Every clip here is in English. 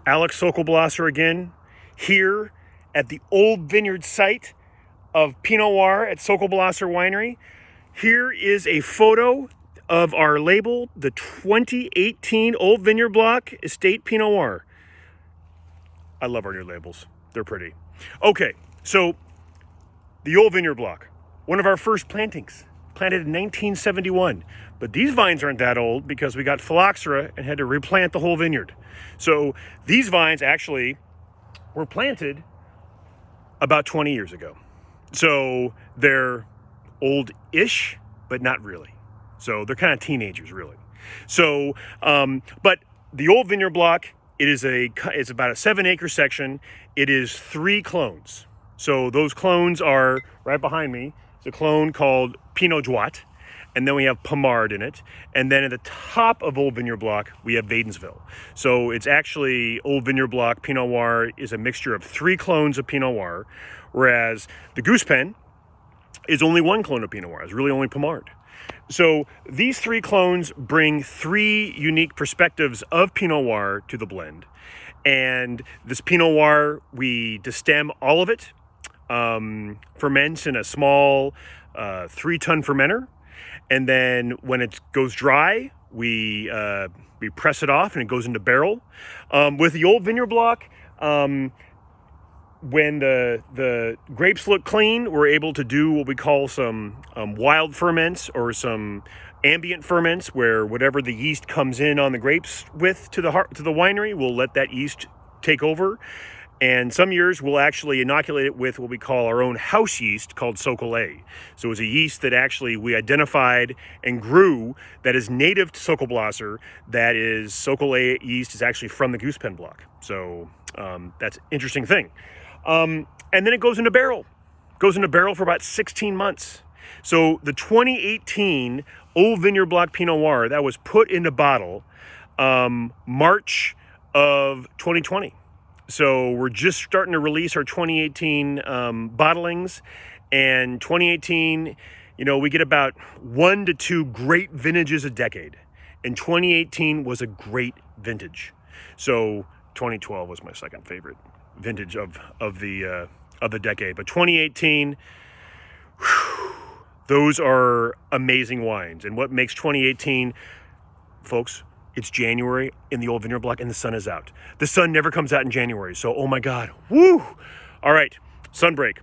Alex Sokol Blosser again, here at the old vineyard site of Pinot Noir at Sokol Blosser Winery. Here is a photo of our label, the 2018 Old Vineyard Block Estate Pinot Noir. I love our new labels. They're pretty. Okay, so the Old Vineyard Block, one of our first plantings, planted in 1971. But these vines aren't that old because we got phylloxera and had to replant the whole vineyard. So these vines actually were planted about 20 years ago. So they're old-ish, but not really. So they're kind of teenagers, really. So, but the Old Vineyard Block, it's about a 7-acre section. It is 3 clones. So those clones are right behind me. It's a clone called Pinot Noir, and then we have Pommard in it. And then at the top of Old Vineyard Block, we have Wadensville. So it's actually Old Vineyard Block Pinot Noir is a mixture of 3 clones of Pinot Noir, whereas the Goose Pen is only 1 clone of Pinot Noir. It's really only Pommard. So these 3 clones bring 3 unique perspectives of Pinot Noir to the blend. And this Pinot Noir, we destem all of it, ferments in a small 3-ton fermenter. And then when it goes dry, we press it off and it goes into barrel. With the Old Vineyard Block, when the grapes look clean, we're able to do what we call some wild ferments or some ambient ferments, where whatever the yeast comes in on the grapes with to the winery, we'll let that yeast take over. And some years we'll actually inoculate it with what we call our own house yeast called Sokol A. So it's a yeast that actually we identified and grew that is native to Sokol Blosser. That is, Sokol A yeast is actually from the Goose Pen block. So that's an interesting thing. And then it goes into barrel. Goes into barrel for about 16 months. So the 2018 Old Vineyard Block Pinot Noir, that was put into bottle March of 2020. So we're just starting to release our 2018 bottlings. And 2018, we get about 1 to 2 great vintages a decade. And 2018 was a great vintage. So 2012 was my second favorite vintage of the decade. But 2018, those are amazing wines. And what makes 2018, folks, it's January in the Old Vineyard Block and the sun is out. The sun never comes out in January. So, oh my God, woo! All right, sunbreak.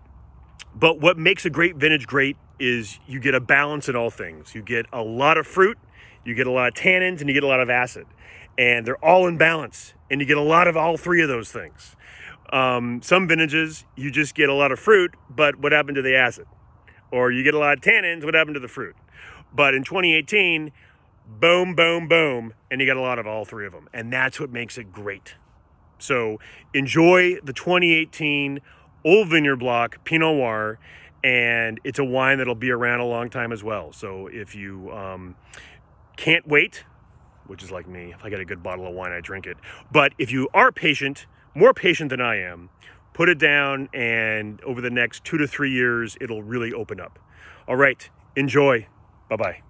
But what makes a great vintage great is you get a balance in all things. You get a lot of fruit, you get a lot of tannins, and you get a lot of acid. And they're all in balance. And you get a lot of all 3 of those things. Some vintages, you just get a lot of fruit, but what happened to the acid? Or you get a lot of tannins, what happened to the fruit? But in 2018, boom, boom, boom, and you got a lot of all 3 of them. And that's what makes it great. So enjoy the 2018 Old Vineyard Block Pinot Noir, and it's a wine that'll be around a long time as well. So if you can't wait, which is like me, if I get a good bottle of wine, I drink it. But if you are patient, more patient than I am, put it down, and over the next 2 to 3 years, it'll really open up. All right, enjoy. Bye-bye.